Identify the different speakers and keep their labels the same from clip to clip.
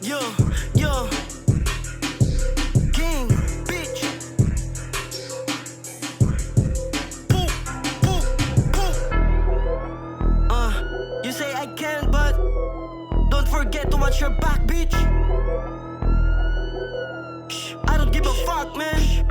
Speaker 1: Yo, yo, King, bitch. Poop, poop, poop. You say I can't, but don't forget to watch your back, bitch. I don't give a fuck, man.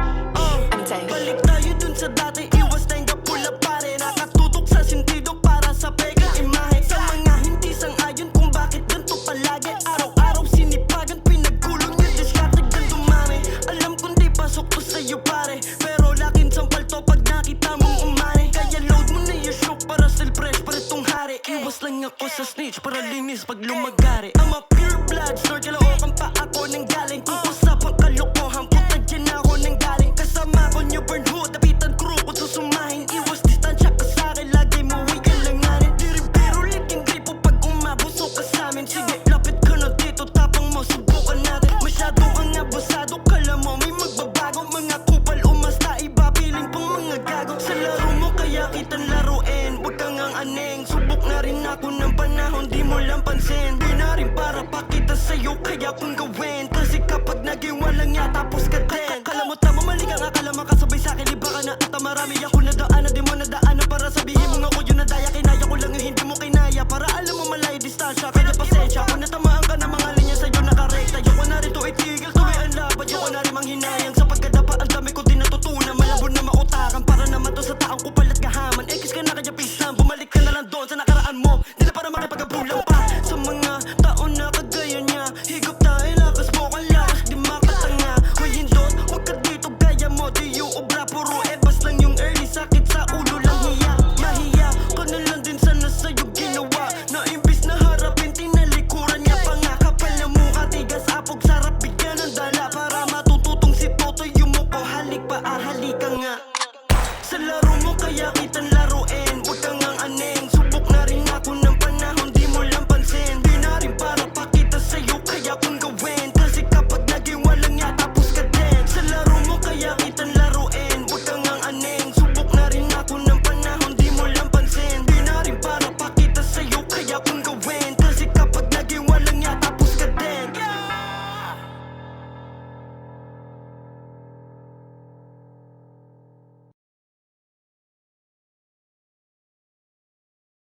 Speaker 1: Balik tayo dun sa dati, iwas tayong kapula pare. Nakatutok sa sentido para sa pega imahe. Sa mga hindi sang-ayon kung bakit ganito palagi. Araw-araw sinipagan, pinagulong yung distracted ng dumami. Alam kong di pasok to sa'yo pare, pero laking sampal to pag nakita mong umani. Kaya load mo na yung show para still fresh para itong hari. Iwas lang ako sa snitch para linis pag lumagari. I'm a pure blood, snort kalookan pa ako nang galing. Kung usapang kalokohan, puta dyan ako nang galing. Kasama ko new burn hood, napitan crew kung susumahin. Iwas distansya ka sa'kin, lagi mo iyalanganin. Di rin pero liking gripo pag umabusok ka sa'min. Sige, lapit ka na dito, tapang mo, subukan natin. Masyado kang abusado, kala mo may magbabago. Mga kupal umasta, iba piling pang mga gago. Sa laro mo kaya kitang laruin, huwag kang ang aneng. Subok na rin ako ng panahon, di mo lang pansin. Di na rin para pakita sa'yo, kaya kung gawin. Kasi kapag naging walang niya, tapos ka din. Kala mo tama, mali ka nga, kala makasabay sa'kin. Iba ka na ata marami ako nadaanan, di mo nadaanan. Para sabihin mo nga ko yung nadaya, kinaya ko lang yung hindi mo kinaya. Para alam mo malayo distansya, kaya pasensya. Kung natamaan ka ng mga linya sa'yo nakarekta, ayoko na rin to itigil, tuloy ang laban. Ayoko na rin manghinayang sa pagkadapa, ang dami ko din natutunan. Malabo na mautakan, para naman to sa taong kupalat gahaman. Ekis ka na kaya pisan, bumalik ka na lang doon sa nakaraan mo. Di na para makipagkabulang pa sa mga taon na kagaya niya. Higop tayo, lakas mo ka lakas, di makatanga. Hoy hindot, huwag ka dito, gaya mo, di yung obra. Puro ebas lang yung early, sakit sa ulo lang hiya. Mahiya ka na lang din sana sa'yo ginawa. Na imbis na harapin, tinalikuran niya pa nga. Kapal na mukha, tigas apog, sarap bigyan ng dala. Para matututong si Totoy yung mukha, halik pa, halika nga. Sa laro mo kaya kitang laro